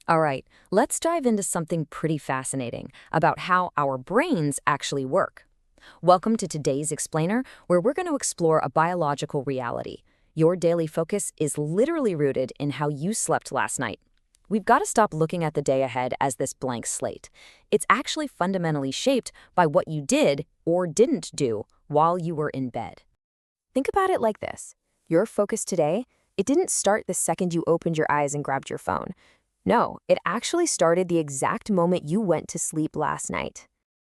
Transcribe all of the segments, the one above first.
All right, let's dive into something pretty fascinating about how our brains actually work. Welcome to today's Explainer, where we're going to explore a biological reality. Your daily focus is literally rooted in how you slept last night. We've got to stop looking at the day ahead as this blank slate. It's actually fundamentally shaped by what you did or didn't do while you were in bed. Think about it like this. Your focus today, it didn't start the second you opened your eyes and grabbed your phone. No, it actually started the exact moment you went to sleep last night.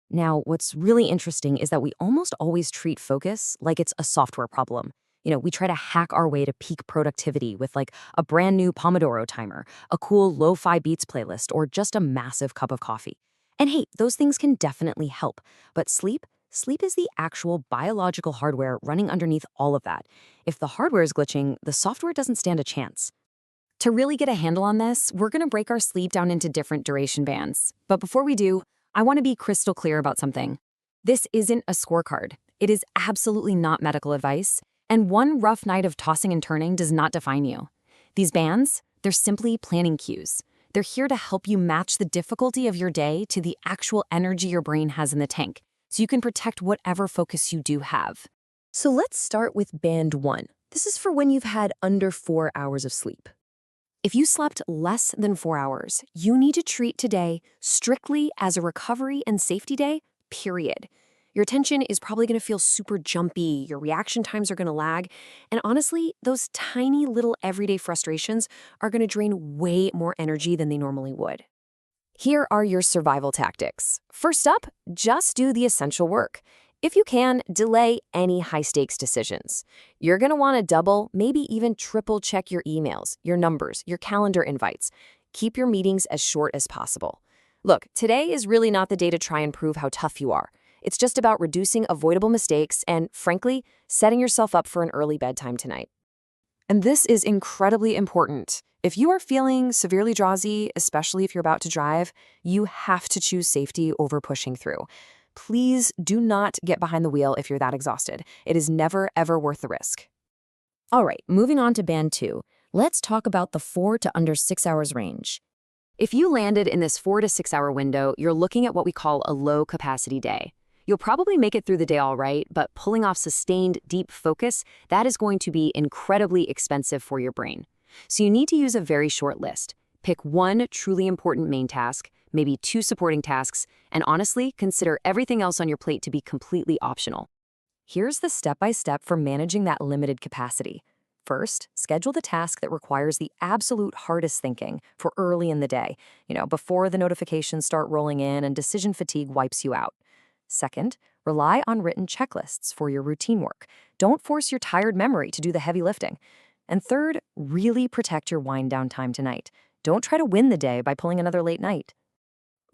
Now, what's really interesting is that we almost always treat focus like it's a software problem. We try to hack our way to peak productivity with like a brand new Pomodoro timer, a cool lo-fi beats playlist, or just a massive cup of coffee. And hey, those things can definitely help. But sleep is the actual biological hardware running underneath all of that. If the hardware is glitching, the software doesn't stand a chance. To really get a handle on this, we're going to break our sleep down into different duration bands. But before we do, I want to be crystal clear about something. This isn't a scorecard. It is absolutely not medical advice, and one rough night of tossing and turning does not define you. These bands, they're simply planning cues. They're here to help you match the difficulty of your day to the actual energy your brain has in the tank, so you can protect whatever focus you do have. So let's start with band 1. This is for when you've had under 4 hours of sleep. If you slept less than 4 hours, you need to treat today strictly as a recovery and safety day, period. Your attention is probably going to feel super jumpy, your reaction times are going to lag, and honestly, those tiny little everyday frustrations are going to drain way more energy than they normally would. Here are your survival tactics. First up, just do the essential work. If you can, delay any high-stakes decisions. You're going to want to double, maybe even triple check your emails, your numbers, your calendar invites. Keep your meetings as short as possible. Look, today is really not the day to try and prove how tough you are. It's just about reducing avoidable mistakes and, frankly, setting yourself up for an early bedtime tonight. And this is incredibly important. If you are feeling severely drowsy, especially if you're about to drive, you have to choose safety over pushing through. Please do not get behind the wheel if you're that exhausted. It is never, ever worth the risk. All right, moving on to band 2. Let's talk about the 4 to under 6 hours range. If you landed in this 4 to 6 hour window, you're looking at what we call a low capacity day. You'll probably make it through the day all right, but pulling off sustained, deep focus, that is going to be incredibly expensive for your brain. So you need to use a very short list. Pick one truly important main task, maybe 2 supporting tasks, and honestly, consider everything else on your plate to be completely optional. Here's the step-by-step for managing that limited capacity. First, schedule the task that requires the absolute hardest thinking for early in the day, before the notifications start rolling in and decision fatigue wipes you out. Second, rely on written checklists for your routine work. Don't force your tired memory to do the heavy lifting. And third, really protect your wind-down time tonight. Don't try to win the day by pulling another late night.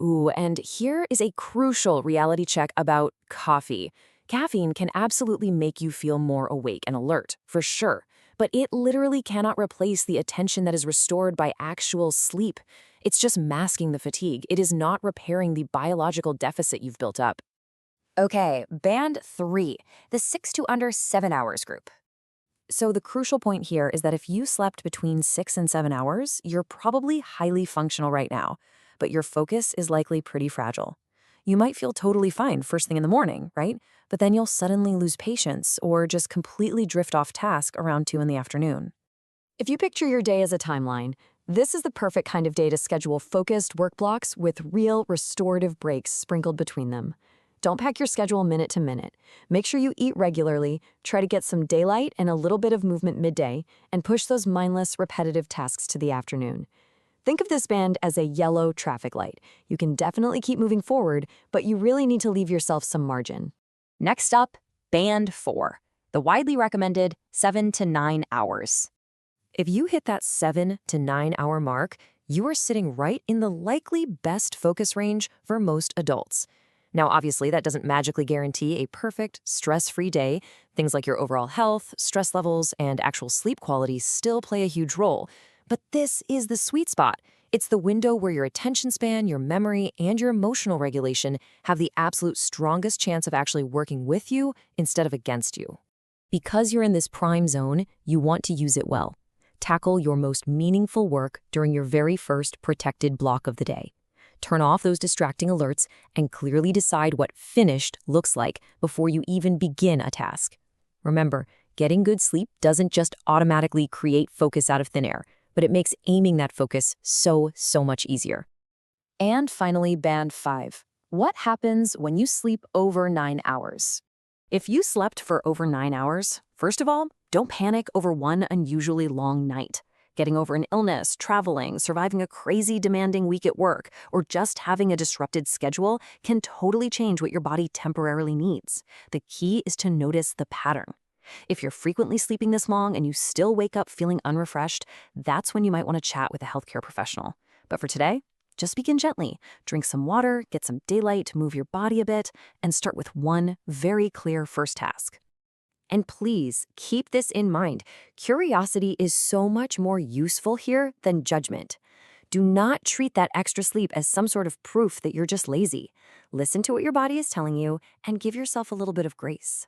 Ooh, and here is a crucial reality check about coffee. Caffeine can absolutely make you feel more awake and alert, for sure, but it literally cannot replace the attention that is restored by actual sleep. It's just masking the fatigue. It is not repairing the biological deficit you've built up. Okay, band 3, the 6 to under 7 hours group. So the crucial point here is that if you slept between 6 and 7 hours, you're probably highly functional right now, but your focus is likely pretty fragile. You might feel totally fine first thing in the morning, right? But then you'll suddenly lose patience or just completely drift off task around 2 in the afternoon. If you picture your day as a timeline, this is the perfect kind of day to schedule focused work blocks with real restorative breaks sprinkled between them. Don't pack your schedule minute to minute. Make sure you eat regularly, try to get some daylight and a little bit of movement midday, and push those mindless, repetitive tasks to the afternoon. Think of this band as a yellow traffic light. You can definitely keep moving forward, but you really need to leave yourself some margin. Next up, band 4, the widely recommended 7 to 9 hours. If you hit that 7 to 9 hour mark, you are sitting right in the likely best focus range for most adults. Now, obviously, that doesn't magically guarantee a perfect, stress-free day. Things like your overall health, stress levels, and actual sleep quality still play a huge role. But this is the sweet spot. It's the window where your attention span, your memory, and your emotional regulation have the absolute strongest chance of actually working with you instead of against you. Because you're in this prime zone, you want to use it well. Tackle your most meaningful work during your very first protected block of the day. Turn off those distracting alerts and clearly decide what finished looks like before you even begin a task. Remember, getting good sleep doesn't just automatically create focus out of thin air, but it makes aiming that focus so much easier. And finally, band 5. What happens when you sleep over 9 hours? If you slept for over 9 hours, first of all, don't panic over one unusually long night. Getting over an illness, traveling, surviving a crazy demanding week at work, or just having a disrupted schedule can totally change what your body temporarily needs. The key is to notice the pattern. If you're frequently sleeping this long and you still wake up feeling unrefreshed, that's when you might want to chat with a healthcare professional. But for today, just begin gently. Drink some water, get some daylight, move your body a bit, and start with one very clear first task. And please keep this in mind. Curiosity is so much more useful here than judgment. Do not treat that extra sleep as some sort of proof that you're just lazy. Listen to what your body is telling you and give yourself a little bit of grace.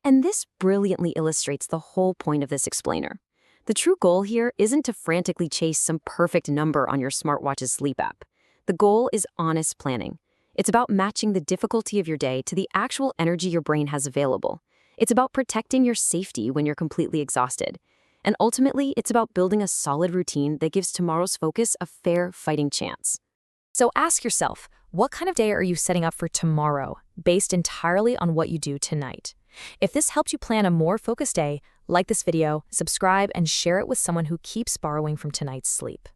And this brilliantly illustrates the whole point of this explainer. The true goal here isn't to frantically chase some perfect number on your smartwatch's sleep app. The goal is honest planning. It's about matching the difficulty of your day to the actual energy your brain has available. It's about protecting your safety when you're completely exhausted. And ultimately, it's about building a solid routine that gives tomorrow's focus a fair fighting chance. So ask yourself, what kind of day are you setting up for tomorrow, based entirely on what you do tonight? If this helped you plan a more focused day, like this video, subscribe, and share it with someone who keeps borrowing from tonight's sleep.